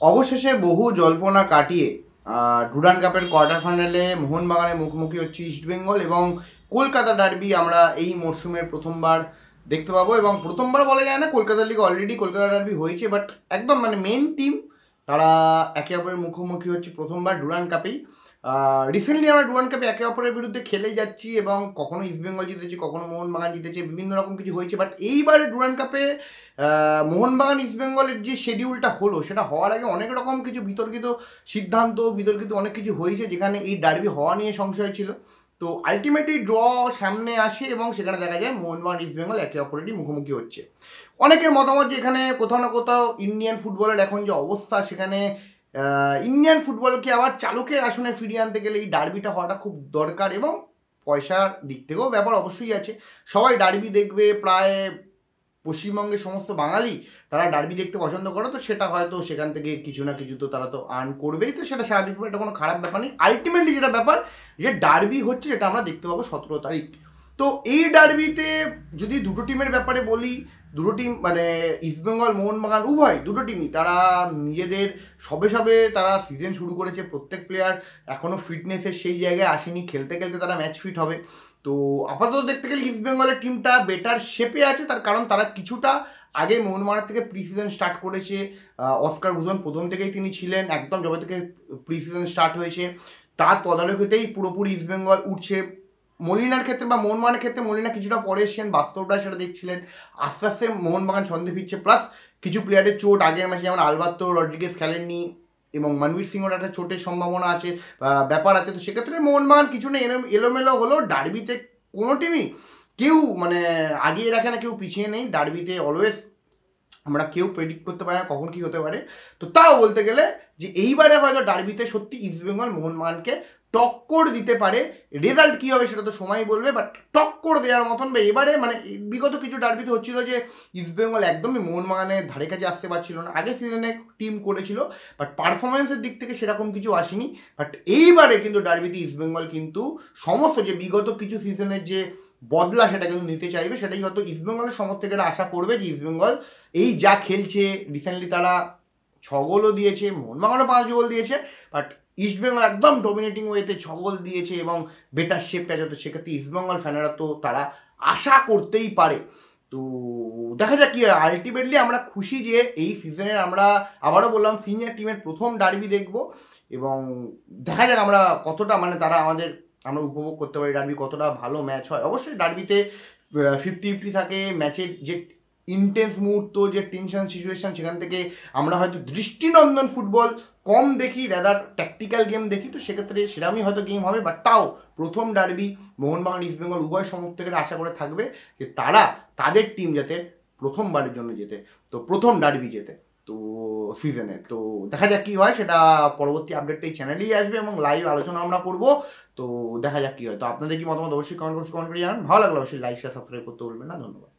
অবশেষে বহু জল্পনা কাটিয়ে ডুরান্ড কাপের কোয়ার্টার ফাইনালে মোহনবাগানের মুখোমুখি হচ্ছে ইস্টবেঙ্গল এবং কলকাতা ডার্বি আমরা এই মরশুমের প্রথমবার দেখতে পাবো। এবং প্রথমবার বলা যায় না, কলকাতা লিগে অলরেডি কলকাতা ডার্বি হয়েছে, বাট একদম মানে মেন টিম তারা একে অপরের মুখোমুখি হচ্ছে প্রথমবার ডুরান্ড কাপেই। রিসেন্টলি আমরা ডুরান্ড কাপে একে অপরের বিরুদ্ধে খেলে যাচ্ছি এবং কখনো ইস্টবেঙ্গল জিতেছে, কখনো মোহনবাগান জিতেছে, বিভিন্ন রকম কিছু হয়েছে। বাট এইবারে ডুরান্ড কাপে মোহনবাগান ইস্টবেঙ্গলের যে শিডিউলটা হলো, সেটা হওয়ার আগে অনেক রকম কিছু বিতর্কিত সিদ্ধান্ত, বিতর্কিত অনেক কিছু হয়েছে, যেখানে এই ডার্বি হওয়া নিয়ে সংশয় ছিল। তো আলটিমেটলি ড্র সামনে আসে এবং সেখানে দেখা যায় মোহনবাগান ইস্টবেঙ্গল একে অপরেরই মুখোমুখি হচ্ছে। অনেকের মতামত যে এখানে কোথাও না কোথাও ইন্ডিয়ান ফুটবলের এখন যে অবস্থা, সেখানে ইন্ডিয়ান ফুটবলকে আবার চালকের আসনে ফিরিয়ে আনতে গেলে এই ডার্বিটা হওয়াটা খুব দরকার। এবং পয়সার দিক থেকেও ব্যাপার অবশ্যই আছে। সবাই ডার্বি দেখবে, প্রায় পশ্চিমবঙ্গের সমস্ত বাঙালি তারা ডার্বি দেখতে পছন্দ করে, তো সেটা হয়তো সেখান থেকে কিছু না কিছু তো তারা তো আর্ন করবেই, তো সেটা স্বাভাবিক, এটা কোনো খারাপ ব্যাপার নেই। আলটিমেটলি যেটা ব্যাপার, যে ডার্বি হচ্ছে, যেটা আমরা দেখতে পাবো 17 তারিখ। তো এই ডার্বিতে যদি দুটো টিমের ব্যাপারে বলি, দুটো টিম মানে ইস্টবেঙ্গল মোহনবাগান উভয় দুটো টিমই তারা নিজেদের সবে সবে তারা সিজন শুরু করেছে। প্রত্যেক প্লেয়ার এখনও ফিটনেসের সেই জায়গায় আসেনি, খেলতে খেলতে তারা ম্যাচ ফিট হবে। তো আপাতত দেখতে গেলে ইস্ট বেঙ্গলের টিমটা বেটার শেপে আছে, তার কারণ তারা কিছুটা আগে মোহনবাগান থেকে প্রি সিজন স্টার্ট করেছে। অস্কার ভুজন প্রথম থেকেই তিনি ছিলেন, একদম যবে থেকে প্রি সিজন স্টার্ট হয়েছে তার তদারকিতেই পুরোপুরি ইস্ট বেঙ্গল উঠছে। মলিনার ক্ষেত্রে বা মোহনবাগানের ক্ষেত্রে মলিনা কিছুটা পরে এসছেন, বাস্তবটা সেটা দেখছিলেন। আস্তে আস্তে মোহনবাগান ছন্দে ফিরছে, প্লাস কিছু প্লেয়ারের চোট, আগের ম্যাচে যেমন আলবার্তো রড্রিগেজ খেলেননি এবং মনবীর সিংহর একটা চোটের সম্ভাবনা আছে, ব্যাপার আছে। তো সেক্ষেত্রে মোহনবাগান কিছু না এলোমেলো হলো। ডার্বিতে কোনো টিমই কেউ মানে আগিয়ে রাখে না, কেউ পিছিয়ে নেই। ডার্বিতে অলওয়েজ আমরা কেউ প্রেডিক্ট করতে পারি না কখন কী হতে পারে। তো তাও বলতে গেলে যে এইবারে হয়তো ডার্বিতে সত্যি ইস্টবেঙ্গল মোহনবাগানকে টক্কর দিতে পারে। রেজাল্ট কী হবে সেটা তো সময় বলবে, বাট টক্কর দেওয়ার মতন বা এবারে মানে বিগত কিছু ডার্বিতে হচ্ছিল যে ইস্টবেঙ্গল একদমই মোহনবাগানের ধারে কাছে আসতে পারছিল না। আগে সিজনে টিম করেছিল, বাট পারফরমেন্সের দিক থেকে সেরকম কিছু আসেনি। বাট এইবারে কিন্তু ডার্বিতে ইস্টবেঙ্গল কিন্তু সমস্ত যে বিগত কিছু সিজনের যে বদলা, সেটা কিন্তু নিতে চাইবে। সেটাই হয়তো ইস্টবেঙ্গলের সমর্থকেরা আশা করবে যে ইস্টবেঙ্গল এই যা খেলছে, রিসেন্টলি তারা 6 গোলও দিয়েছে, মোহনবাগানও 5 গোল দিয়েছে, বাট ইস্টবেঙ্গল একদম ডমিনেটিং ওয়েতে 6 গোল দিয়েছে এবং বেটার শেপটা যত, সেক্ষেত্রে ইস্টবেঙ্গল ফ্যানেরা তো তারা আশা করতেই পারে। তো দেখা যাক কি হয়। আলটিমেটলি আমরা খুশি যে এই সিজনের আমরা আবারও বললাম সিনিয়র টিমের প্রথম ডার্বি দেখব এবং দেখা যাক আমরা কতটা মানে তারা আমরা উপভোগ করতে পারি ডার্বি, কতটা ভালো ম্যাচ হয়। অবশ্যই ডার্বিতে 50-50 থাকে, ম্যাচের যে ইন্টেন্স মুহূর্ত, যে টেনশন সিচুয়েশন, সেখান থেকে আমরা হয়তো দৃষ্টিনন্দন ফুটবল কম দেখি, রাদার ট্যাকটিক্যাল গেম দেখি। তো সেক্ষেত্রে সেরকমই হয়তো গেম হবে, বাট তাও প্রথম ডার্বি মোহনবাগান ইস্টবেঙ্গল উভয় সমর্থকেরা আশা করে থাকবে যে তারা তাদের টিম যাতে প্রথমবারের জন্য জেতে, তো প্রথম ডার্বি জেতে তো সিজনে। তো দেখা যাক কী হয়, সেটা পরবর্তী আপডেটটা এই চ্যানেলেই আসবে এবং লাইভ আলোচনা আমরা করবো। তো দেখা যাক কী হয়। তো আপনাদের কি মতামত অবশ্যই কমেন্ট করে জানান। ভালো লাগলে অবশ্যই লাইক শেয়ার সাবস্ক্রাইব করতে বলবেন না। ধন্যবাদ।